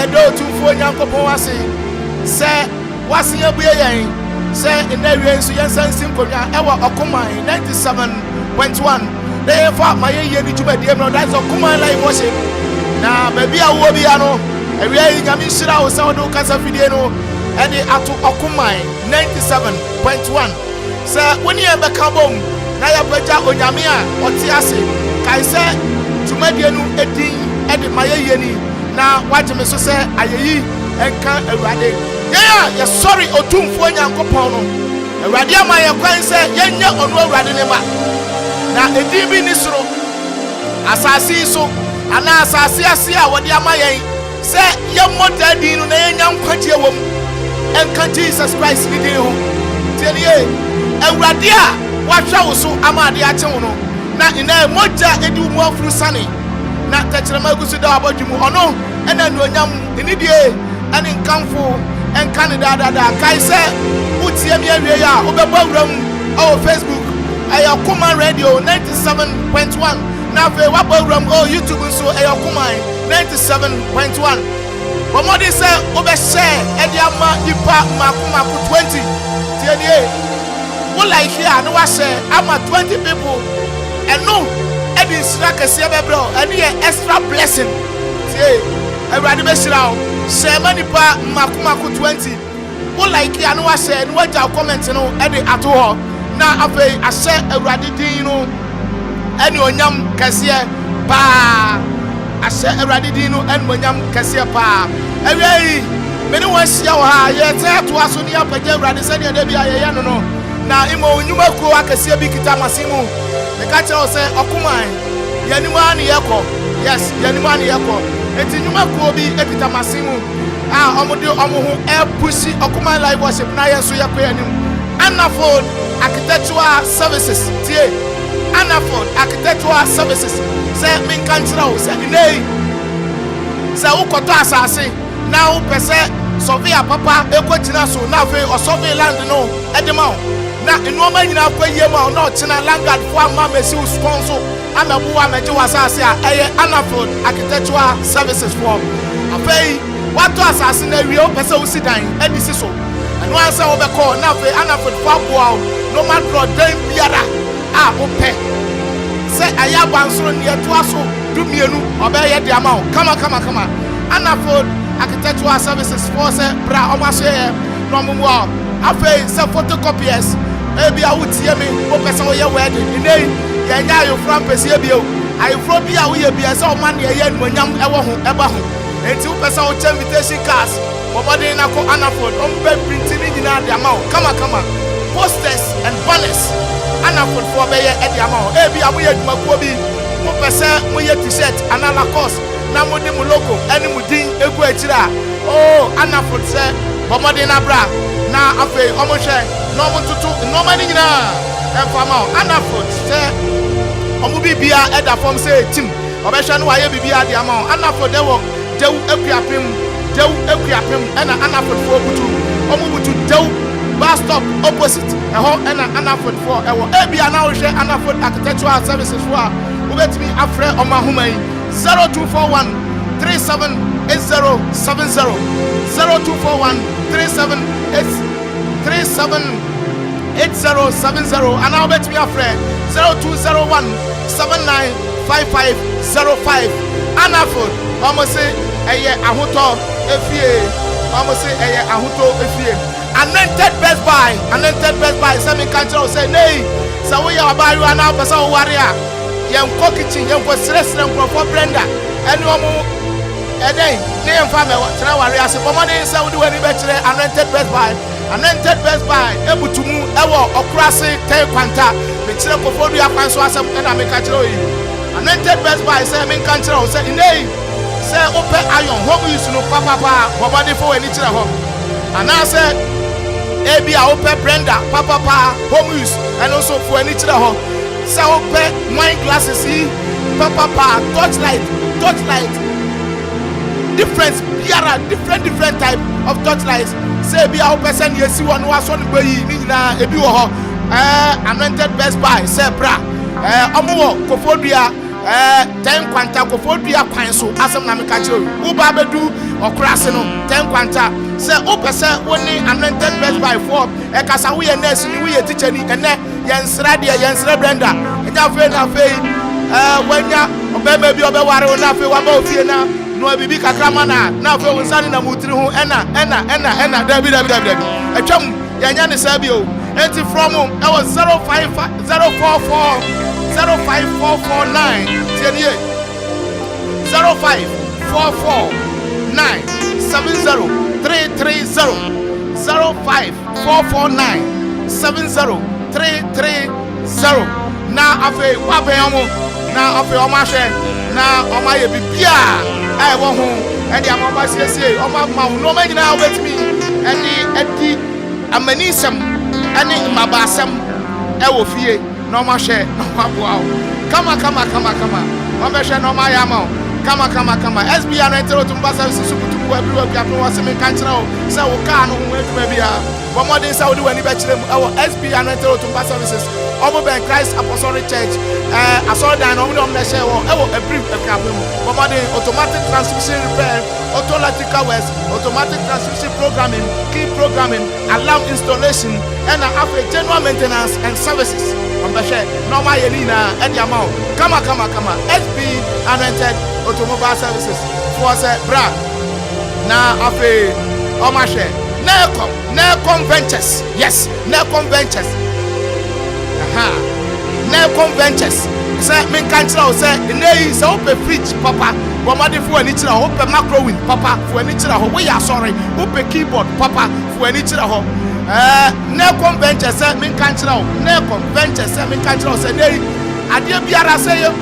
do Twumhene Nyankopon wase se wase abue yen se enawie nso yensan simkonya ewa Okoman 97.1 dey fa maye ye ni dwumadie no that's Okoman live worship na baby a wo bia no ewie nyame hira wo se wo do kasa fidie no ene ato Okoman 97.1 se woni e beka bom na ya baja onyame a oti ase kai se dwumadie no edin ede maye ye ni na wageme so se ayeyi enka awurade ya sorry Twumhene Nyankopon no awurade ama ye kwan se yenye onu awurade ne ma na edin bi ni soro asase so ana asase ase a wode ama yen se ye moda din no na yenya nkwagie wom enka Jesus Christ ni din ho tienie awurade a wahwa wo so ama ade ache wo no na ina moja edi mu afuru sane na tachirema gusu da abodwumu ono ena nuonyam enidie ane nkamfo enka ne da kai se utie mi awie ya obebo awuram o Facebook Okoman Radio 97.1 na fe wabo awuram o YouTube nso Okoman 97.1 bomodi se obe share edi ama ipa maku 20 tienie wo like here no wa share ama 20 people eno edi sira kese bebro eni extra blessing tie awurade be shira o share manipa maku 20 wo like ya no wa share no waja comment no edi ato ho na afei a share awurade din no eni onyam kese pa a share awurade din no eni onyam kese pa awei meni wa share wa ha ye te ato aso ni apagya awurade se ne da bia ye no na imo onyuma ko akese bi kita masimu me ka che o se Okoman yanima ni yeko yes yanima ni yeko eti nyuma ko bi epita masimu omode omoho pushi Okoman live worship na yenso yeko yanim Amanfo architectural services tie Amanfo architectural services se min kanchira o se nei se ukoto asase na wo pese surveyor papa ekogina so na fe o survey land no edema na enoma nyina kwa yema na ochina landguard fo ama mesi sponsor amabu amaje wasase a eye Amanfo architectural services for afei wato asase na wie o pese o sidan edisi so eno ansa wo be call na afei Amanfo fo aboa no man draw den biara a ope se aya bansoro ne to aso dumienu obeye de ama kama Amanfo architectural services for se bra o ma so ye no mumu afei se photocopiers ebi awutie mi o pese wo ye wedding nei ya nya ayo from pese ebi o ayo from bi a wo ye bi se o man ye ye nwonyam ewo ho eba ho enti wo pese wo invitation cards bobody na ko Amanfo o mbe printing ni nyina de ama kama posters and banners Amanfo for be ye e de ama ebi amu ye dwumakuo bi wo pese mo ye t-shirt anala course na mo de mo logo eni mo din egu akira oh Amanfo se bobody na bra na afei omo hwe no mo tutu no mani nyina enfama Amanfo se omo bibia eda form say team obehwe no waye bibia de ama Amanfo de wo dew akuapem ena Amanfo fo butu omo butu dew bus stop opposite eho ena Amanfo fo ewo ebia na wo hwe Amanfo architectural services fo a wo betimi afre omo ahoma yi 0241 378070 0241 378070 and now bet me a friend 0201 795505 Amanfo almost say eye ahoto efie almost say eye ahoto efie anointed best buy say me can tell say nay so we are buy you now person warrior yen ko kitchen yen ko sresre nkrofo blender ene omo eden ne yen fa me tra warrior se pomade say we do any be kire anointed best buy ebutumu ewo okurase ten kwanta me kire kofo du akwan so asem na me ka kire oyi anointed best buy say me kan kire o say nei say ope iron home use no papa bobody for any kire ho ana say ebi a ope blender papa home use and also for any kire ho say ope wine glasses papa torchlight different type of torchlights say be a person you see one was on the way na ebi wo ho anointed best buy say bra omo kofodia 10 kwanta kofo dua kwan so asem na meka kire wo ba bedu okrase no 10 kwanta se wo pese woni anointed best by 4 e kasa wo ye nurse ni wo ye teacher ni ene yensra de yensra brenda enya fe na fe wanya obema bi obeware wo na fe wa ba ofie na no bibi kakra mana na fe wo nsane na mutiri ho ena dabi atwam yanya ne sabi o enti from e was 05449 tienie 05449703330 05449703330 na afi wabeyomo na afi omashe na omaye bibia ai wo ho e dia mo ba siesie o ma ma no ma nyina obetimi edi amanisem ani mabasem e wo fie na omashe na kwaboa kama o be hwe na omaya ma kama SB anointed to mbasa sukutu ku abiri wa piapo wa se me kan kira o se wo ka no ho aduma bia wo modern Saudi wani be kire mu e wo SB anointed to mbasa services omo ben Christ Apostolic Church asodan no na she wo e wo abiri piapo mu wo modern automatic transmission repair automatic works automatic transmission programming key programming alarm installation and after general maintenance and services on be hwe normal yelina e dia ma kama SB anointed automobile services for say bra na afi o ma hwe na conventures yes na conventures na conventures say me kan kira o say nei say o pe fridge papa wo ma de fu ani kira o pe microwave papa fu ani kira ho we ya sorry o pe keyboard papa fu ani kira ho na conventures say me kan kira o na conventures say me kan kira o say nei ade biara say yo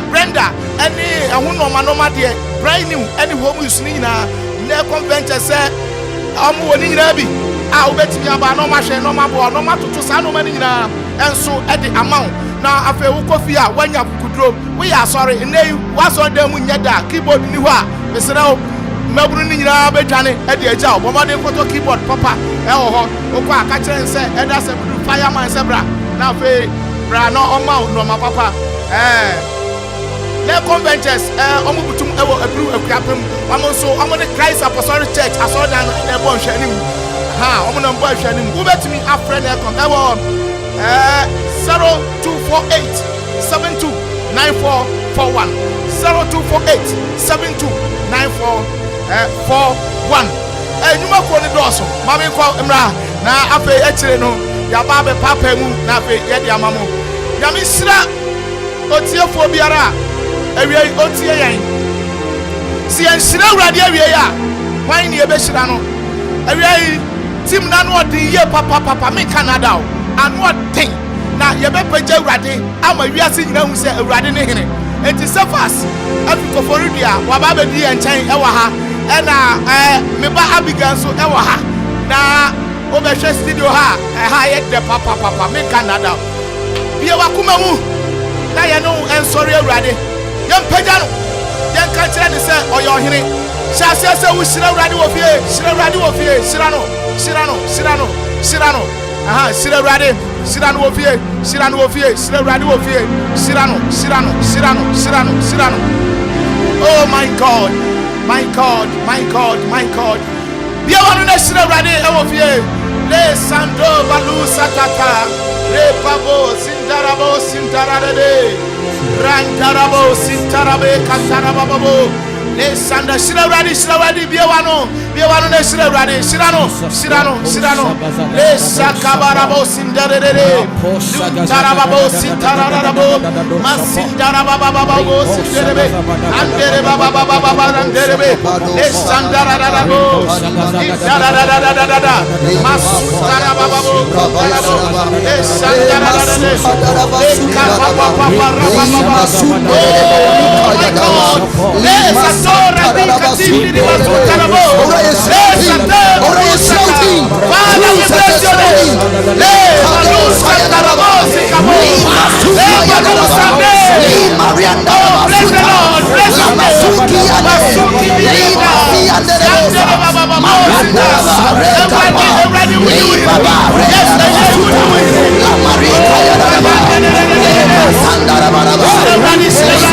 Brenda any normal de brand new any home use ni na convention say woni nyina bi a obetimi aba no ma hwe no ma bo no ma toto sa no ma ni nyina enso e de amount na afa wo kofi a wanya kukudro we ya sorry nei waso dem nya da keyboard ni ho a mesere o maburu ni nyina betwane e de agya obomode photo keyboard papa e ho ho okọ aka kire nse e da se budu fireman se bra na afa bra no oma no ma papa na conventures omo butum ewo abru akuapem omo so omo the Christ Apostolic Church asodan na bo hwanim omo na bo hwanim wo betimi afre na kon ewo 0248 729441 0248 729441 nyuma ko ni doso mami ko mra na afa ekire no ya ba be papa mu na afa ye dia mamo ya mi sira otiefo biara awie otie yan si en sira urade awie ya wan ne ebe sira no awie tim na no odi ye papa me Canada o anu odin na ye be pagya urade ama wiase nyina hu se urade ne hene enti sefas afiko forudia wa ba be di enchen e wa ha e na me ba abigan so e wa ha na obehwe studio ha ye de papa me Canada bie wa kuma mu na ye no ensori urade yam pagya no yen ka kire ne se oyo ohene sha se wo shira urade wo fie shira urade wo fie shira no shira no shira urade shira no wo fie shira no wo fie shira urade wo fie shira no oh my god bia wonu na shira urade e wo fie le sando balu satata le pabo sindarade rantarabo sintarabe katarababo le sanda shirawadi biewano na shirawadi shirano le sakabarabo sindarere tarababo sintararabo masindarababo sinderebe andere baba anderebe le sandararabo sindararararara masundarababo le sandarararare le kapapa Yes,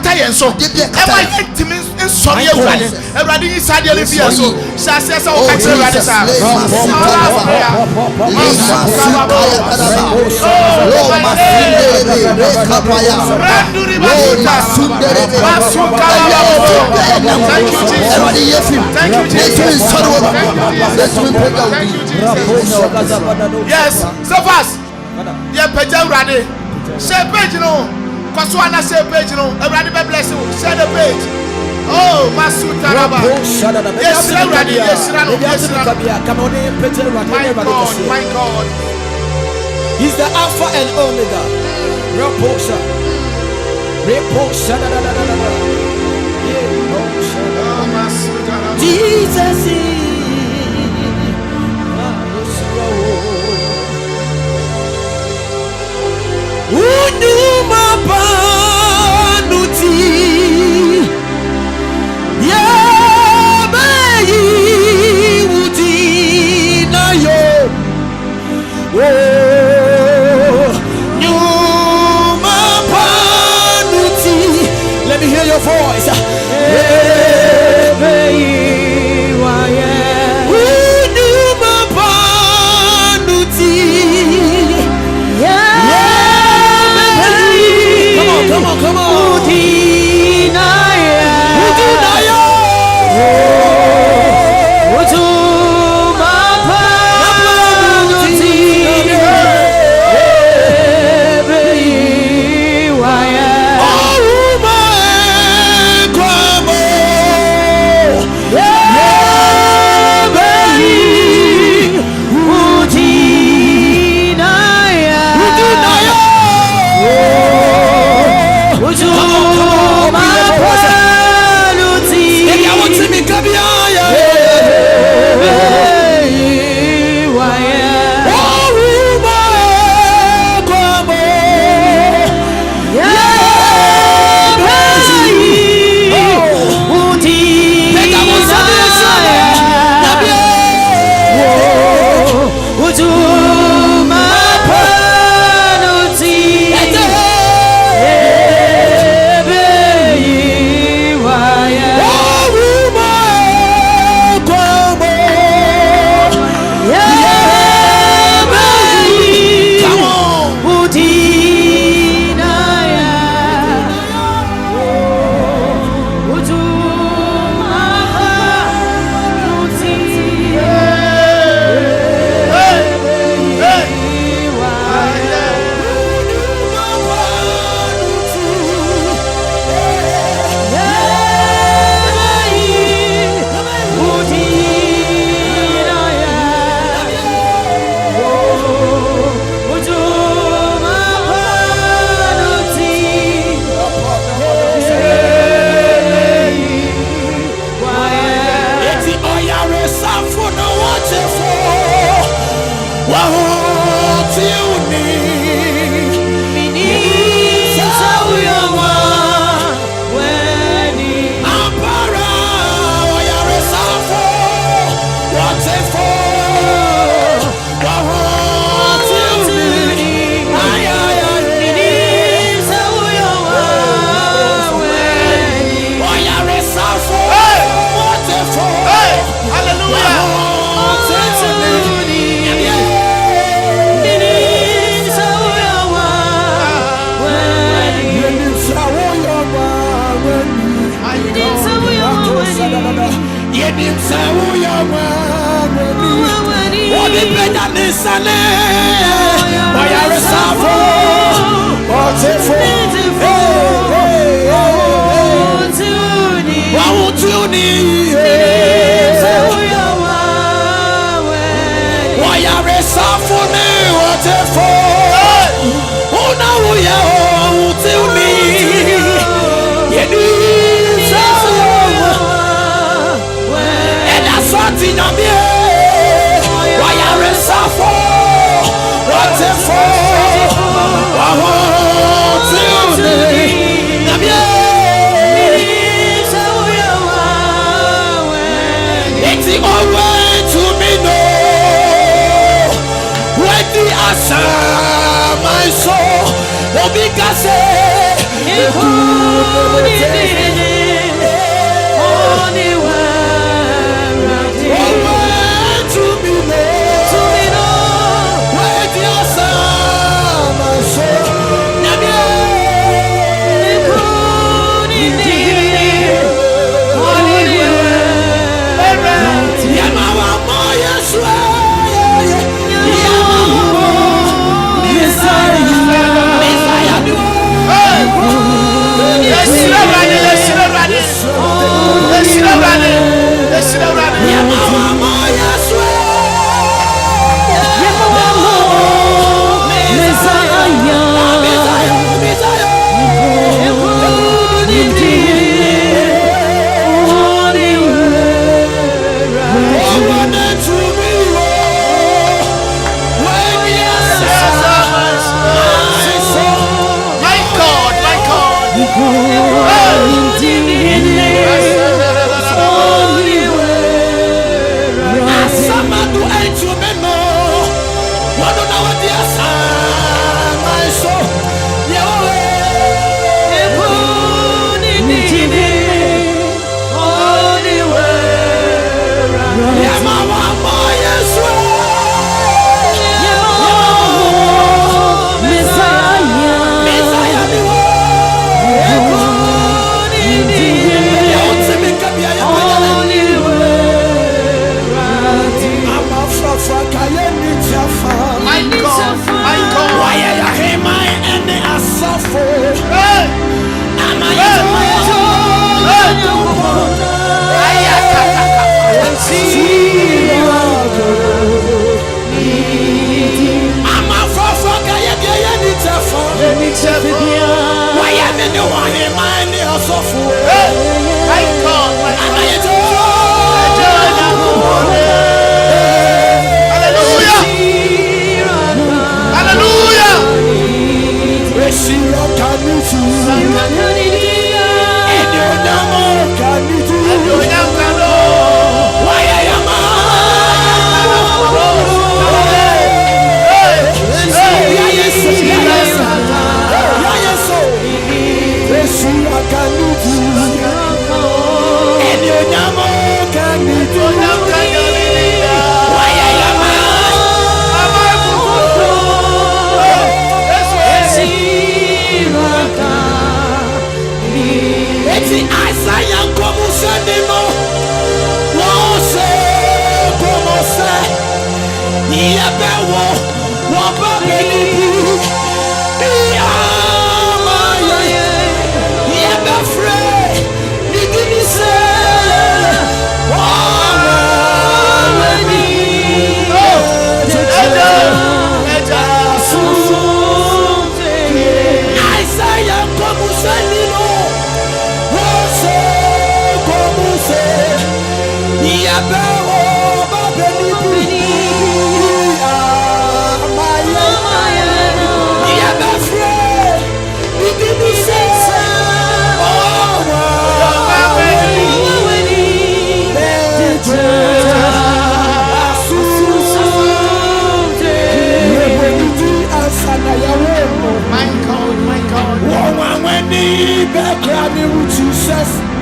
kata yen so ema yentimi nsori ewurade ewurade yi sade le bia so shase se o kata ewurade sa Thank you, Jesus. Yes, so fast. Yeah, page ready. Share page, you know. Cause one I say page, you know. Everybody be blessed. Share the page. Oh, Masutaraba. Yes, ready. Yes, my God. He's the Alpha and Omega. Jesus is Unuma panuti ya bayi uti na yo Numa panuti. Let me hear your voice. Come on.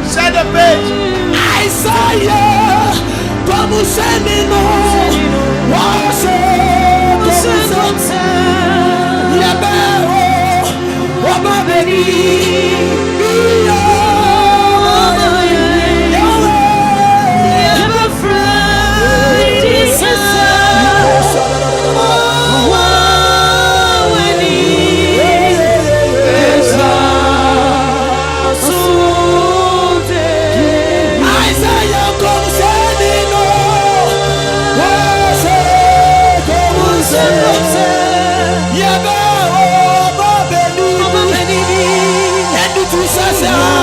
Set the page. Isaiah, como senino, wase, yabero, wababeni, Sasa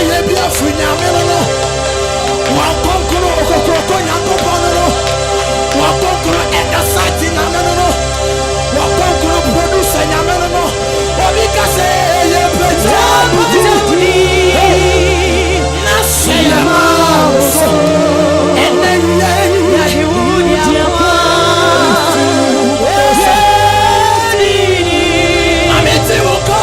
ayebia funyamelo wa konkoro okokoko nyakopono wa konkoro edasati nyamelo wa konkoro producer nyamelo obika se ye preja budi na seyama so enenye ya yudi akwa amete woko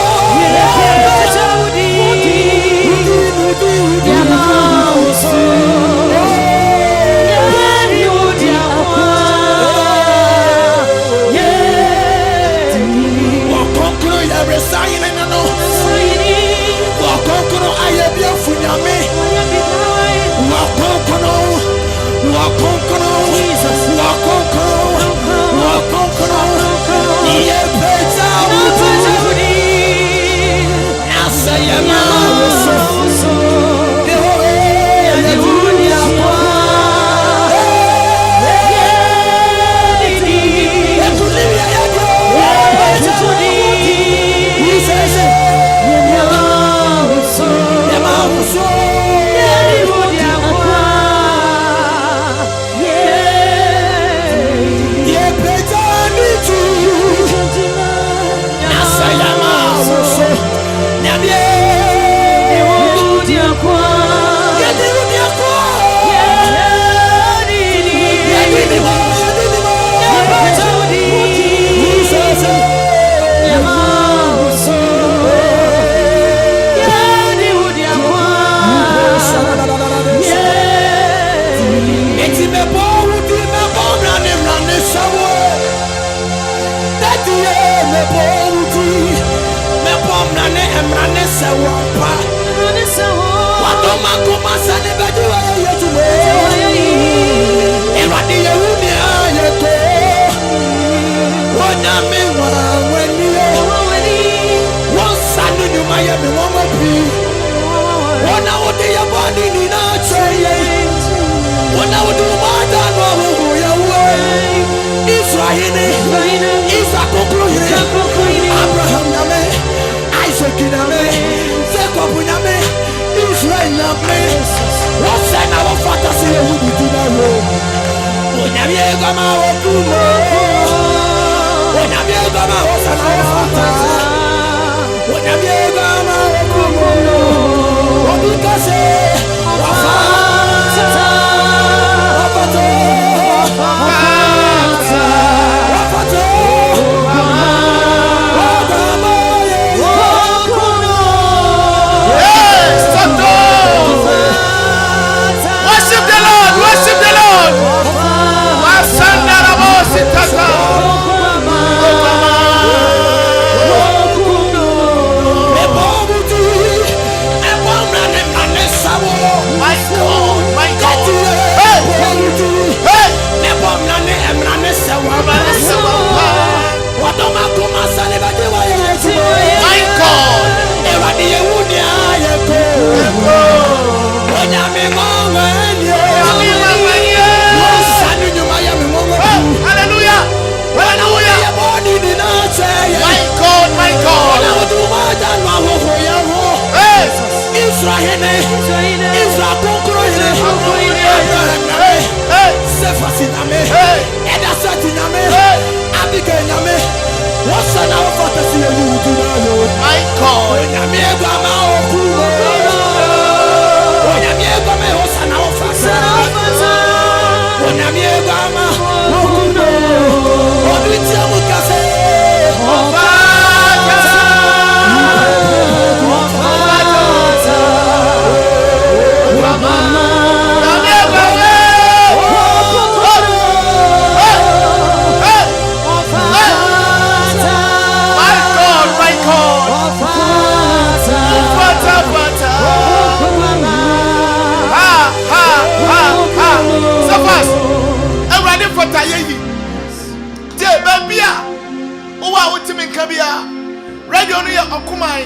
Radio near Okoman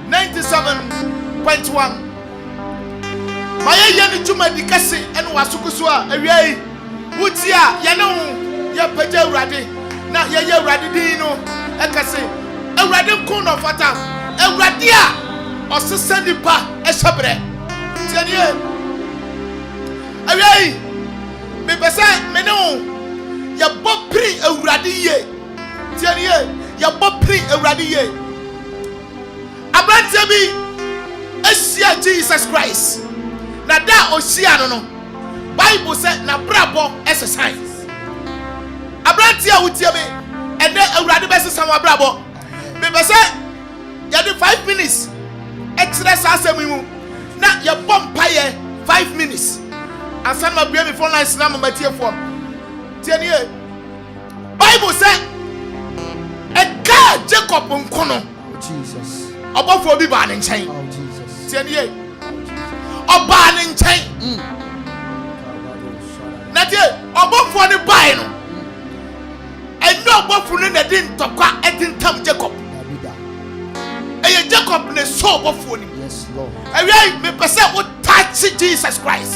97.1. My yen to my dicassi and Wasukusua, a ray. Woodia, Yano, ya Paja Radi, not ya Radidino, a cassi, a radical corner of Fata, a radia, or Sasandi Pa, a sabre. Jesus Christ. Na da oshia no. Bible said na brabo exercise. Abrantia wutie me. Ene awurade bese sam brabo. Me be say ya do 5 minutes. Extra asem mu. Na ya bompaye 5 minutes. Asan ma bia me phone line na ma tie fo. Tie nie. Bible said a God Jacob nkono. Jesus. Obofo bi ba ne nchen. Oh Jesus. Tie nie. Oba ne nchen. Na tie obofo ne bai no. Enyo obofo ne na din tokwa etintam Jacob. Eye Jacob ne so obofo ni. Yes Lord. Ewia me pese wo touch Jesus Christ.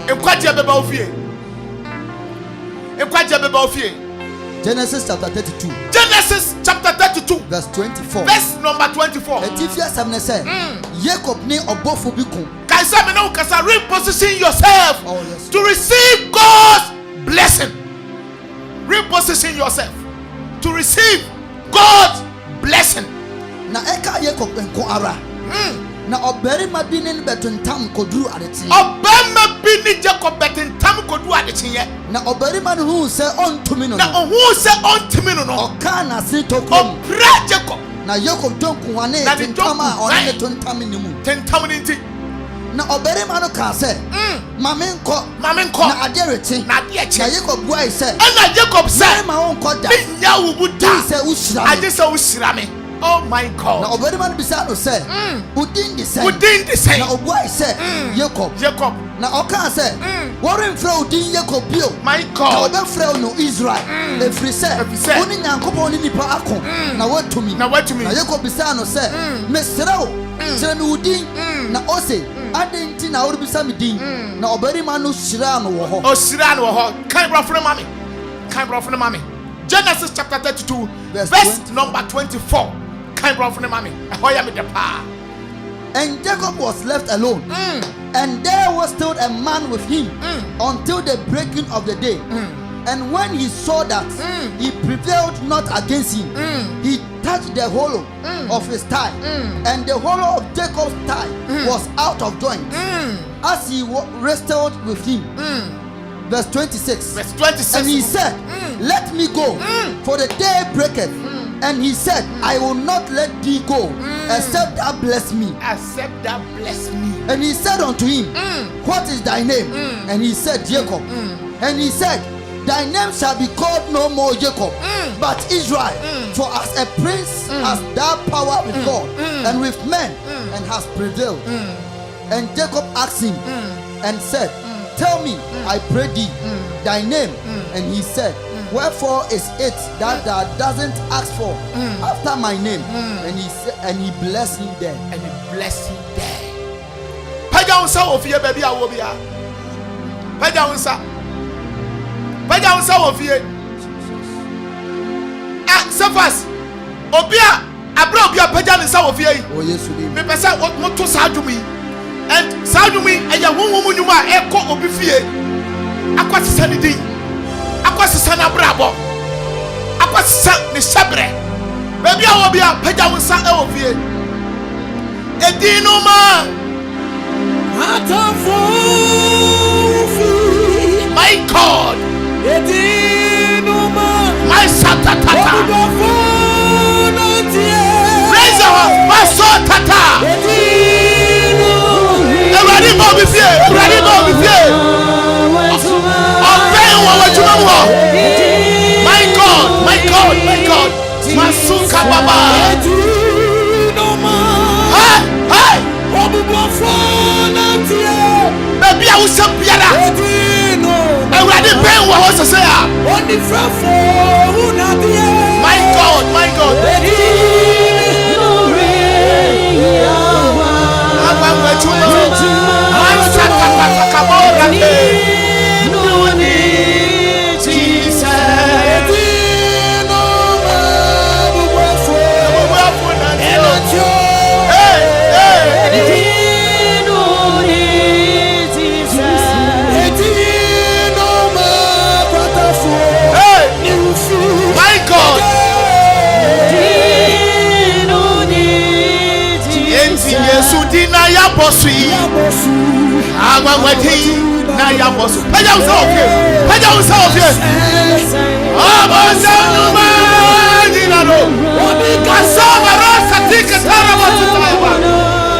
Enkwaje beba ofie. Enkwaje beba ofie. Genesis chapter 32. Genesis chapter 32. Verse 24. Verse number 24. Etifia samne say, Jacob ni obofo bi kun. Kaisa me no kasa reposition yourself to receive God's blessing. Reposition yourself to receive God's blessing. Na eka Jacob enko ara. Na obarima bi ne betuntam koduru adeti. Obama bi ni Jacob betuntam koduru adeti ye. Na obarima no hu se ontumi no. Na hu se ontumi no. Oka na se tokom. Obra Jacob. Na Jacob donku wane tentam a one ne tentam ni mu. Tentam ni nti. Na obarima no ka se, mame nko. Na ade reti. Na ade eche. Na Jacob buai se. Na Jacob se. Ma won ko da. Nya wo buda. Se ushira. Ade se ushira me. Oh my God. Na obarima no bisa no se, udin di se. Na obuai se, Jacob. Na oka se, worren frɛ udin Jacob bio. My God. Na obe frɛ no Israel. Efri se, oni Nyankopɔn ni nipa akon. Na watumi. Na Jacob bisa no se, mesrɛ wo, kyerɛ me udin. Na ose, adenti na wori bisa me din. Na obarima no hyira no wo ho. O hyira no wo ho. Kan bra frɛ mami. Genesis chapter 32 verse number 24. And Jacob was left alone, and there was still a man with him until the breaking of the day. And when he saw that he prevailed not against him, he touched the hollow of his thigh, and the hollow of Jacob's thigh was out of joint as he wrestled with him. Verse 26. And he said, let me go, for the day breaketh. And he said, I will not let thee go, except thou bless me. And he said unto him, what is thy name? And he said, Jacob. And he said, thy name shall be called no more Jacob, but Israel. For as a prince hast thou power with God and with men, and hast prevailed. And Jacob asked him and said, tell me, I pray thee, thy name. And he said, wherefore is it that thou doesn't ask for after my name? And he said, and he blessed him there. Pajaunsa ofie baby awobia. Pajaunsa ofie. Sefas obia abra obia pajansa ofie. Oh yes, me pesa moto sadumi. And sadumi eya honhom nyuma eko obi fie. Akwasisa ni din. Akwasisa na brabo. Akwasisa ni shabre. Baby awobia pajansa e ofie. Edino ma my God, my Satata, raise our Masotata. Ready, my God, Masuka Baba. Hey. Baby, I will say piano. Already paying what was to say. My God. bosui. Agwagwati na ya bosu. Peja usofie. Peja usofie. Abosanuma dinaro. Kasaba rosa tika taraba tutaiba.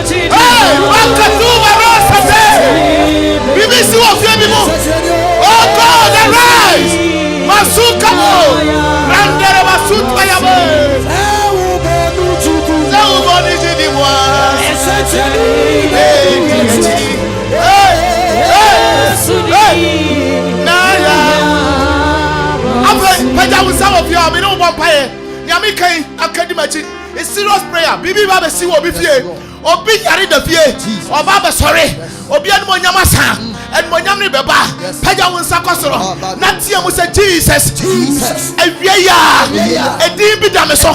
Hey, wakatuba rosa te. Bibisi wofie bimu. Oh God, arise. Masuka mo. Randere masuka ya mo. Zau boni jidi mwa. It's serious prayer. Bibi Baba see what be fear. Obi yari the fear. Or Baba sorry. Obi and Monyamasa and Monyamni Baba. Paja won Sakosoro. Natia was a Jesus. A Via. A deep damaso.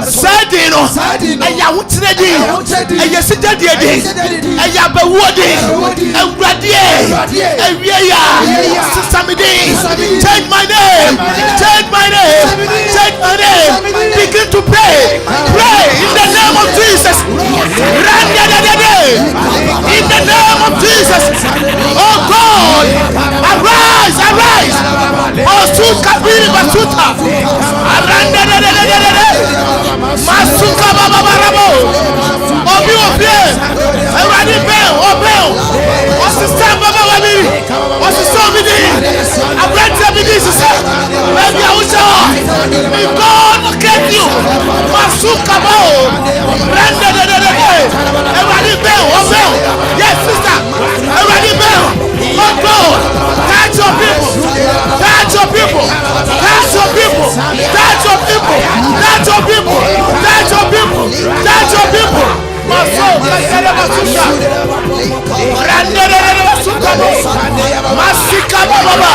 Sardino. A Yawutedi. A Yasita Dedi. A Yabawadi. A Radie. A Via. Samidi. Change my name. Change my name. Change my name. Begin to pray. Pray in the name of Jesus. In the name of Jesus. Oh God, arise, arise. Oh Suka Biri Basuta. Masuka Baba Barabo. Obi Obi. Everybody bell, obey. What's the stand Baba Wabi? What's the song with it? I brought to be this. Maybe I will show. May God get you. Masuka Bao. Everybody bell, obey. Yes, sister. Everybody bell. Oh God. Touch your people. Touch your people. Touch your people. Touch your people. Touch your people. Touch your people. Touch your people. Masuka Masuka. Masika Baba.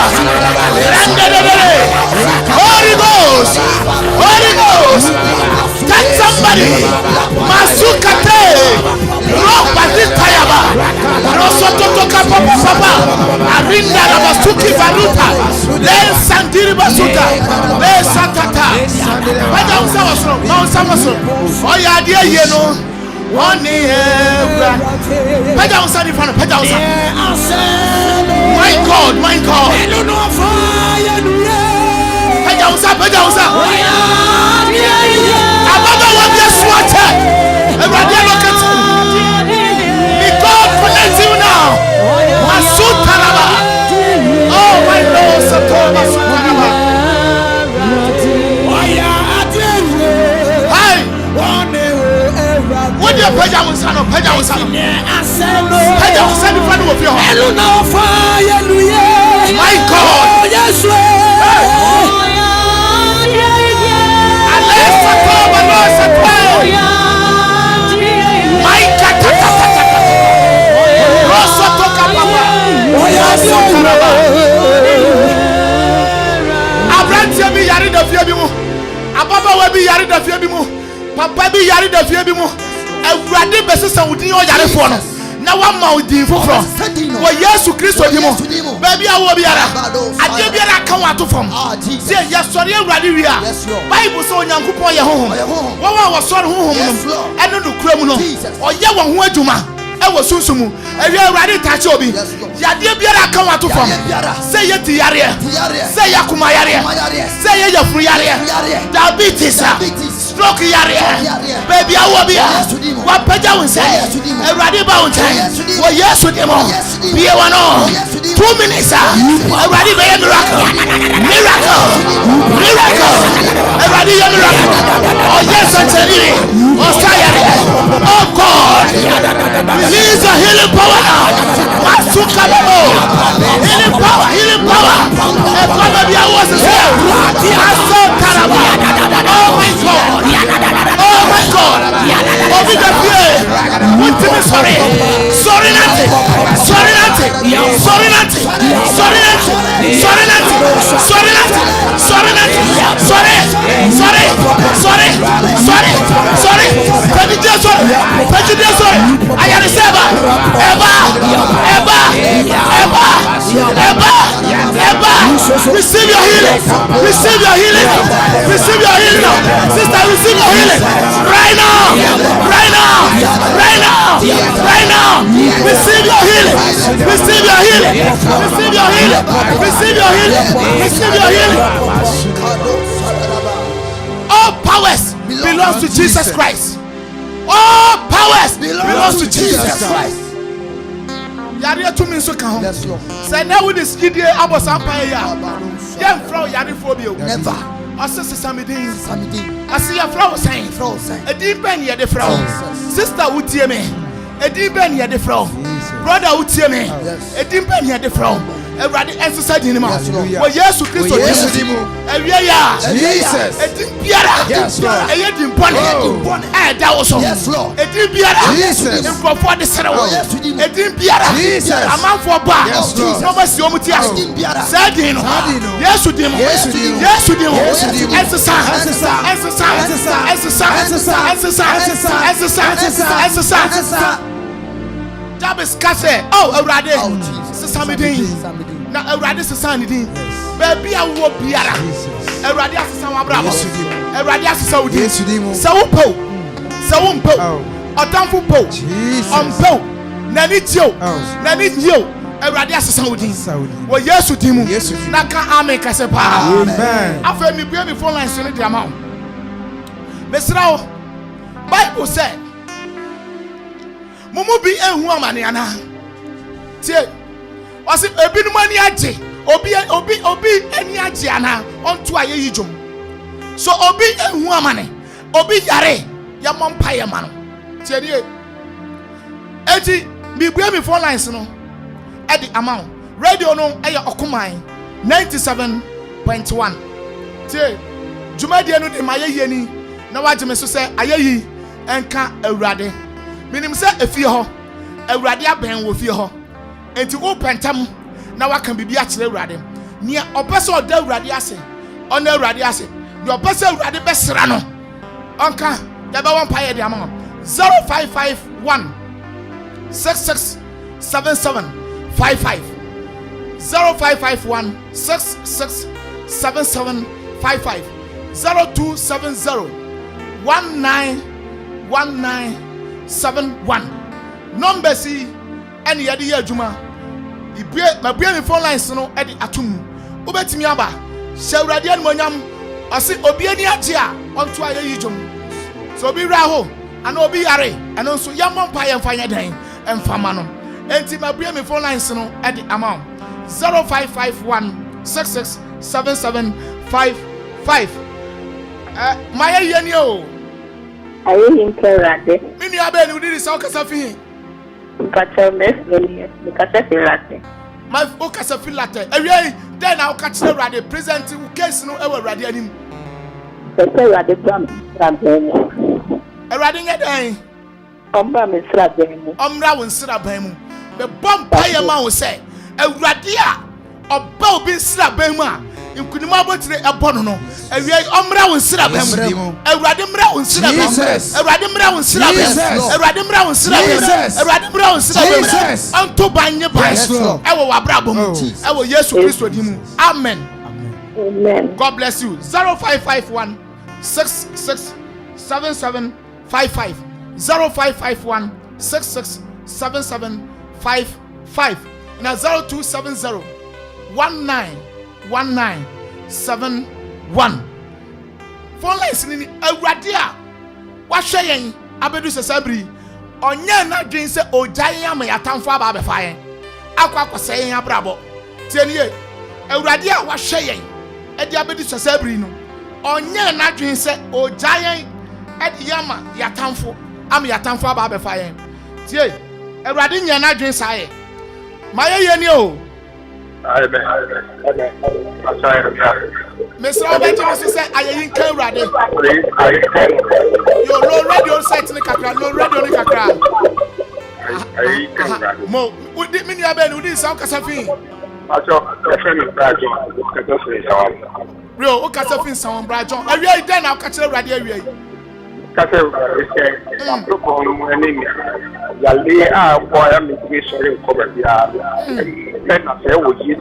Holy Ghost. Holy Ghost. Touch somebody. Masuka te. Ropa ditayaba. Rosototoka papa. Arinda Masuki Baruta. Then Sandiri Basuta. Then Satata. Paja usawaso. Usawaso. Oya dia yeno. One year. Paja usani fana. Paja usa. My God, my God. Paja usa. Ababa wa bia swata. Everybody look at you. May God connect you now. Masutaraba. Oh my Lord, Satoma Sutaraba. Hi. What do you pay down son of Paja Usano? Paja Usano friend of your my God. Yes, Abrantia be yari da fie bi mu. Ababa wa bi yari da fie bi mu. Papa bi yari da fie bi mu. Awurade besesa wudin o yare fo no. Na wa ma wudin foforo. Wo Yesu Kristo di mu. Ba bi awo biara. Ade biara kan wa to fam. Se yesori awurade wi a. Bible so Onyankopon ye honhom. Wo wa wo sori honhom no. Eno no kura mu no. Oye wo ho adwuma. Ewo sunsumu. Ewi awurade tache obi. Yade biara kan wa to fam. Se ye ti yare. Se ya kuma yare. Se ye yafuru yare. Diabetes. Stroke yare. Baby awo bia. Wa paja wonse. Awurade ba wonse. Wo Yesu demo. Bie wano. 2 minutes. Awurade be miracle. Awurade ye miracle. Oh yes, actually. Oh sayare. Oh God. Release the healing power now. Masuka babo. Healing power. E baba bia was here. Aso taraba. Oh my God. Oh my God. Obi the fear. Ultimate sorry. Sorry nothing. I am receive your healing. Receive your healing. Receive your healing. Sister, receive your healing. Right now. Right now. Receive your healing. Receive your healing. Receive your healing. Receive your healing. Receive your healing. All powers belongs to Jesus Christ. All powers belongs to Jesus Christ. Yari to me so can. Say now with this idiot about Sampaya. Young flow Yari phobia. Never. I see Samidin. I see a flower saying, a deep pen here the flow. Sister would hear me. A deep pen here the flow. Brother would hear me. A deep pen here the flow. Everybody exercise in the mouth. Well, yes, Christ, yes, Jesus. A deep piara. Yes, Lord. A deep bonnet. That was all. Yes, Lord. A deep piara. Jesus. And for the Sarah. A deep piara. Jesus. Amanfo bar. Yes, Lord. No mercy on Mutia. Sadino. Yes, you demo. Yes, you demo. Exercise. Jabez Kase. Oh, already. Samidin. Now, already, Sanity. Baby, I will be a radio. A radio Saudi. Saumpo. A dampo po. Po. Nanitio. Nanitio. A radio Saudi. Well, yes, you demo. Yes, Naka Ame Casepa. Amen. After me, bring me phone lines to the amount. Mr. Bible said, Mumu be a woman, Anna. Was it a bit money? Obi any ajiana on to a yijum. So Obi and woman, Obi Yare, Yamon Payamano. Thierry Eddie, me bring me 4 lines no at the amount. Radio no aya Okoman 97.1. Thierry Jumadia no de Maya Yeni. Now what you say, Ayayi and can't a rade. Minim say a fear, a radia ben with fear. And to open time now I can be actually ready. Near a person or del radiasi on the radiasi. Your person ready best rano. Uncle, never one pay the amount 0551 667755 0551 667755 0270 191971 number C any other year Juma. My brain phone lines no at the atum. Ubetimi aba. Shawradian Monyam. I say Obiani Atia on to a yijum. So be raho and Obi Yare and also Yamon Pie and Fire Day and Famano. And my brain phone lines no at the amount 0551 667755. Maya Yanio. I am Kerade. Mini Aben who did this all Casafi. My focus of Filate. Then I'll catch the radio present case no ever radio him. A riding a day. Umra will sit up him. The bomb pie man will say, a radia or bow be slap bema. You could not go to the abono. A umra will sit up him. A radimra will sit up him. A radimra will sit up him. A radimra will sit up him. A radimra will sit up him. Unto Banya Bias. I will Abraham. I will yes to Christ with him. Amen. Amen. God bless you. 0551 667755 0551 667755 now 0270 191971 phone lines ni awradia wa hweyen abedu sesabri onye na dwen se ojan ya mayatamfo aba befa yen akwa yen abrabo tieniye awradia wa hweyen edi abedu sesabri no onye na dwen se ojan yen edi yama yatamfo am yatamfo aba befa yen tie awradi nya na dwen saye maye yeni o Amen. Mr. Obeti Mr. say ayin kan rade. Yo low radio set ni kakra, low radio ni kakra. Ayin kan rade. Mo, udi mini aben udi sound kasafin. Acho, friend Brajon, kasafin sound. Rio, o kasafin sound Brajon. Awie den na ka kire rade awie. Kasafin Akropong-Akuapem. Yale a boy am be sorry cover dia. then I say, oh, yes,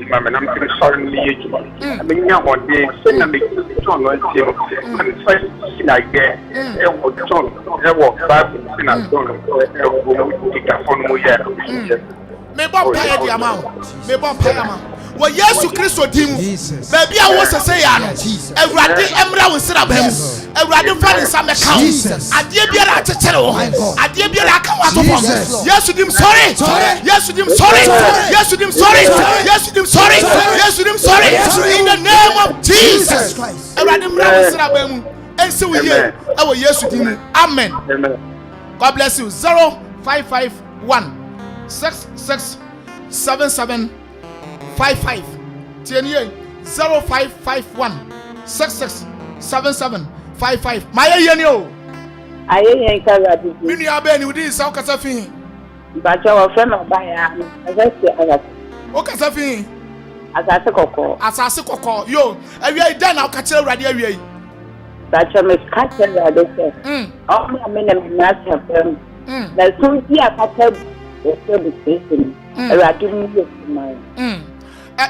my man, I'm going to start in the age. I mean, now one day, send a big John and say, like that, John, I walk back and I'm going to take a phone with you. Me bon pay the amount. Me bon pay amount. Wo Yesu Kristo dimu. Baby I was say ya no. Ewrade emra wo sira bam. Ewrade fa ne sa meka. Ade biara akekere wo. Ade biara aka wa to fam. Yesu dim sorry. Yesu dim sorry. Yesu dim sorry. Yesu dim sorry. Yesu dim sorry. In the name of Jesus Christ. Ewrade emra wo sira bam. Ense wo ye. Ewo Yesu dimu. Amen. God bless you. 0551 667755. Tienye 0551 667755. My yeni o. Aye yen karadi. Mini abe ni udi sa okasa fi. Bacha wo fe ma ba ya. Azase aga. Okasa fi. Azase kokko. Asase kokko. Yo, awie dan na okachire urade awie. Bacha me kache rade se. O ma me na na se fem. Na so ti akata o se bu Urade mu ye mai.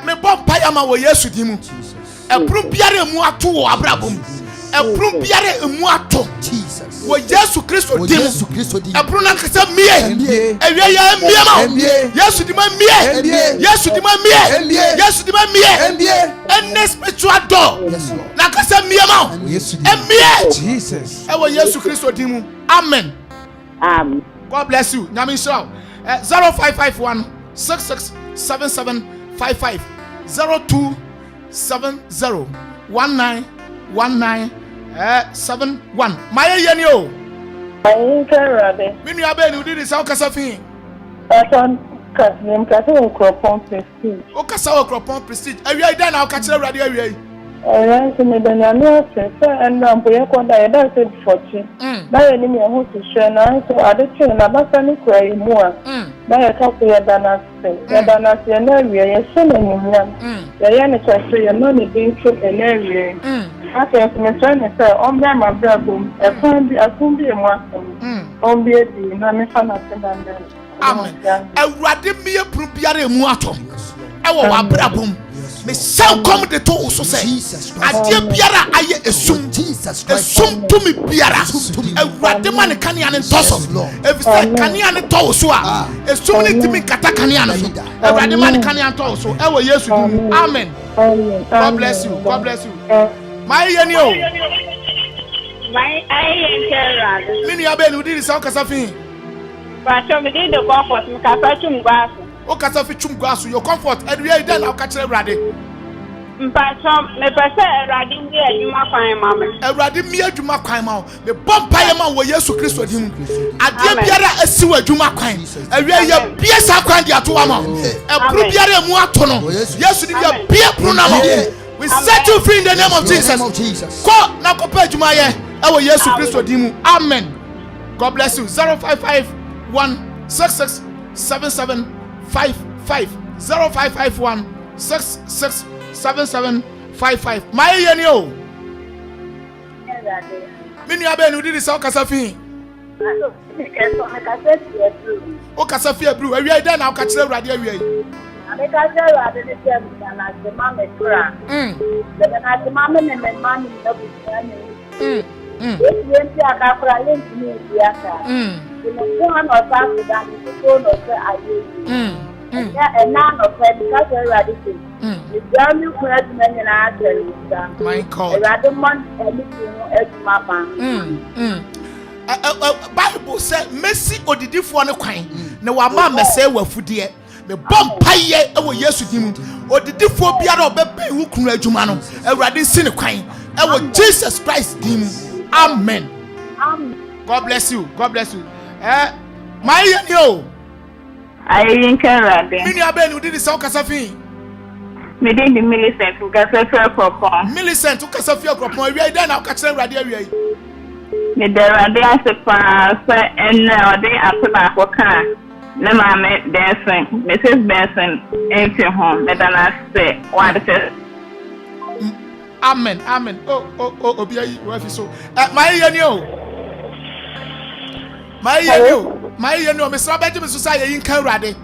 Me bon payama wo Yesu dimu. Eprum biare mu ato wo abrabom. Eprum biare emu ato. Jesus. Wo Yesu Kristo dimu. Yesu Kristo dimu. Eprum na kasa mie. Ewie ya mie ma. Yesu di ma mie. Yesu di ma mie. Yesu di ma mie. Any spiritual door. Na kasa mie ma. Yesu di mie. Jesus. Ewo Yesu Kristo dimu. Amen. Amen. God bless you. Nyame show. 0551 667755 0270191971. My yeni o. Aye karade. Minu abe ni udi di sa okasa fi. Aton kasem kase Akropong Prestige. Okasa Akropong Prestige. Awie ida na okachire radio awie. Se me benano se enda mpo yekonda yeda se fortune. Ba ye ni me ho to share na so ade twe na basa ni kura imu a. Ba ye ka ko yeda na se na wie ye se na nyumya. Ye ne kwa se ye no ne bin tro na wie. Aka se me try ne se omba ma brabum e fan bi akun bi emu asem. Ombi edi na me fa na se bande. Amen. Ewrade miye pru biara emu ato. Ewo wa brabum. Me shall come the to so say ade biara aye esum esum to me biara ewrade man kania ne toso efise kania ne to so a esum ne timi kata kania ne so ewrade man kania to so ewo Yesu dim. Amen. God bless you. God bless you. My yeni o. My aye karade. Mini abe ni udi sa okasa fi. Ba so me dey the comfort me ka fa chum gwaso. O kasa fi chum gwaso your comfort edwe ida na okachire ewrade. Mpacho me pese Erade mi adwuma kwan ma me. Erade mi adwuma kwan ma me bompa ye ma wo Yesu Kristo dim. Ade biara asi wo adwuma kwan. Awie ye bia sa kwan di ato ma. Epru biara mu ato no. Yesu dim ya bia pru na mo. We set you free in the name of Jesus. Ko na ko pa adwuma ye e wo Yesu Kristo dim. Amen. God bless you. 0551 667755 0551 667755. My yeni o. Mini abe ni udi sa okasa fi. O kasa fi ebru. Awie ida na okachire urade awie. Ameka se Erade ni se na se ma me kura. Se na se ma me ne ma ni no bi ani. Yenti akakura yenti ni biaka. Ni mo an osa da ni ko no se aye. Yeah, and now no friend because Erade say. The family friend men na tell you. My God. Erade man anything eduma man. Bible say mercy odidifo ne kwan. Na wa ma mese wafudie. Me bompaye ewo Yesu dim. Odidifo biara obebe hu kunu adwuma no. Erade si ne kwan. Ewo Jesus Christ dim. Amen. Amen. God bless you. God bless you. My yo. Aye Erade. Mini abe ni udi sa okasa fi. Me dey the Millicent ukasa fi Akropong. Millicent ukasa fi Akropong. Awie ida na okachire Erade awie. Me dey Erade asepa se ena ode apeba akoka. Na ma me Benson, Mrs. Benson enti ho me dana se what say. Amen. Amen. Oh obi ayi wa fi so. My yeni o. My yeni o. My yeni o me sra beje me so say yin kan Erade.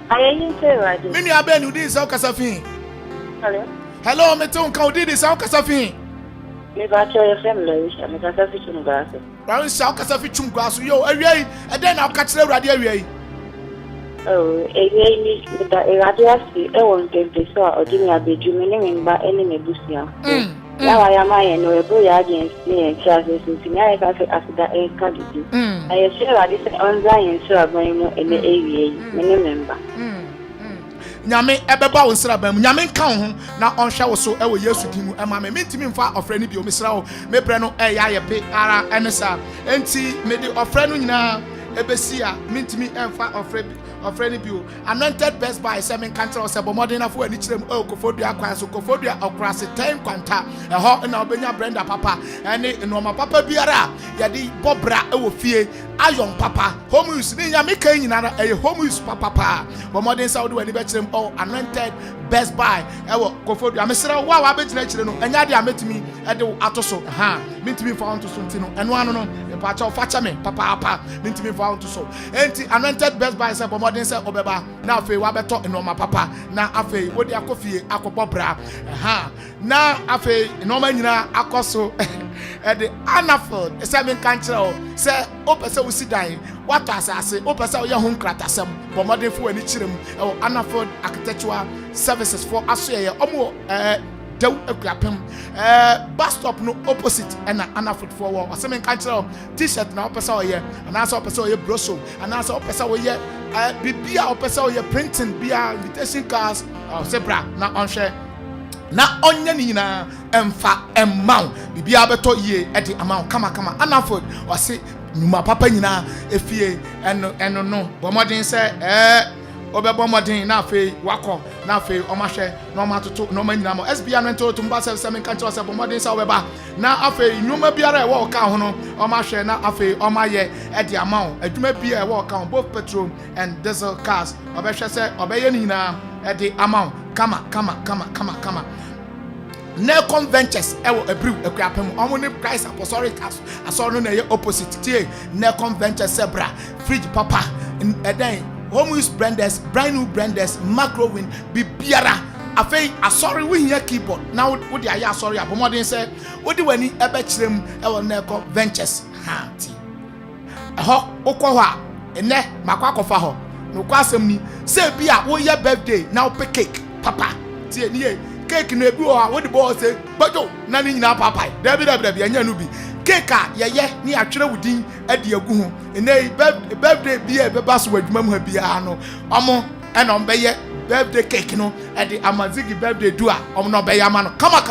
Ayen say right. Mini abe nu di sa kasafin. Hello, me ton ka di sa kasafin. Me ba cho your family, me kasafi chumgaso. Ran sa kasafin chumgaso yo awie e den na ka kire urade awie. Oh, awie ni da urade asi e won tempe so odini abeju me ne memba ene mebusia. Ya wa ya ma ye no e bo ya gen ni e chase so ti ya ka se asida e ka di. Aye se urade se onza yen so aban no ene awie me ne memba. Nyame ebeba wo nsra bam nyame nka ho na onhwe wo so e wo Yesu din mu e ma me mentimi mfa ofre ne bi o mesra wo me bre no e ya ye pe ara ene sa enti me di ofre no nyina ebesi a mentimi emfa ofre ne bi o anointed best by seven cancer o sebo modern afo ani kirem o kofodua kwan so kofodua okrase 10 kwanta e ho na obenya Brenda papa ene no ma papa biara ya di bobra e wo fie ayon papa home use ni nyame kan nyina na e home use papa pa bo modern sa wo do ani be kirem o anointed best buy e wo kofodua mesra wo wa be gina kire no enya de ametimi e de atoso ha mentimi fa onto so ntino eno ano no e pa cha fa cha me papa mentimi fa onto so enti anointed best buy se bo modern se obeba na afi wa beto eno ma papa na afi wo de akofie akobobra ha na afi eno ma nyina akoso e de Amanfo se men kan kire o se opese wo sidan wato asase opese wo ye ho nkratasem bo modern fo ani kirem e Amanfo architectural services for asoye omo Dew Akuapem bus stop no opposite and Amanfo for war or semen kan kire t-shirt na opese wo ye anasa opese wo ye broso anasa opese wo ye bibia opese wo ye printing bia invitation cards sebra na onhwe na onye ni nyina emfa emmaw bibia beto ye e di amount kama Amanfo o se nyuma papa nyina efie eno no bomodin se obebo modin na afi wako na afi omahwe na omatoto na omanyina mo SBA no nto tumba se men kan se bomodin sa obeba na afi nyuma biara e wo ka ho no omahwe na afi omaye e di amount adwuma bia e wo ka ho both petrol and diesel cars obehwe se obeye ni nyina e di amount kama Nelcom Ventures ewo ebru Akuapem omo ne price apostolic asoro no ye opposite tie Nelcom Ventures sebra fridge papa eden home use branders brand new branders macro win bibiara afei asori we here keyboard now wo de aya asori abomodin se wo de wani ebe kirem ewo Nelcom Ventures ha ti ho okwo ho a ene makwa kofa ho no kwasem ni se bia wo ye birthday now pe cake papa tie ni cake no ebi o wo de bo say gbajo na ni nyina papa dabi anya no bi cake a ye ni atwere wudin ade agu ho ene birthday bi e beba so wadwuma mu ha bia no omo ena ombe ye birthday cake no ade amazigi birthday do a omo no be ya ma no kama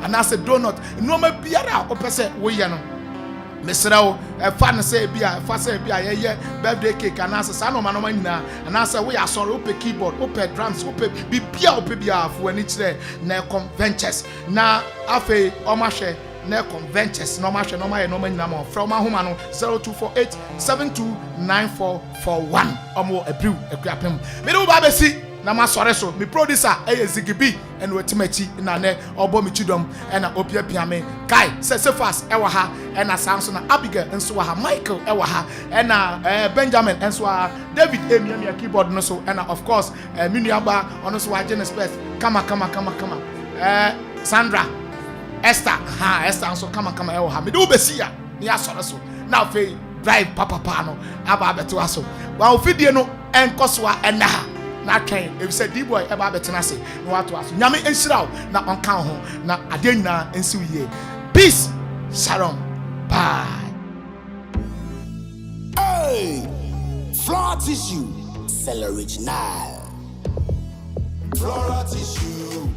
anase donut no ma biara opese wo ye no mesra wo fa ne se bia ye birthday cake anase sa no ma no ma nyina anase wo ya soro ope keyboard ope drums ope bibia ope bia afu ani kire Nelcom Ventures na afi omahwe Nelcom Ventures no mahwe no ma ye no ma nyina mo from ahoma no 0248729441 omo ebrew Akuapem me do ba besi na ma sore so me producer zigibi and wetimachi na ne obo mi chidom na opiapia me kai sesefas ewa ha na sanso na Abigail enso ha Michael ewa ha na Benjamin enso ha David emiamia keyboard no so na of course minuaba ono so wa Genesis Space kama Sandra Esther enso kama ewa ha me do besia ni asore so na fe drive papa no aba beto aso wa ofidie no enkoso a na na twen if said D-boy eba betena se no wato aso nyame enhyiraw na onka ho na ade nyina ensi wiye peace shalom bye. Hey, floor tissue, cell original. Floor tissue.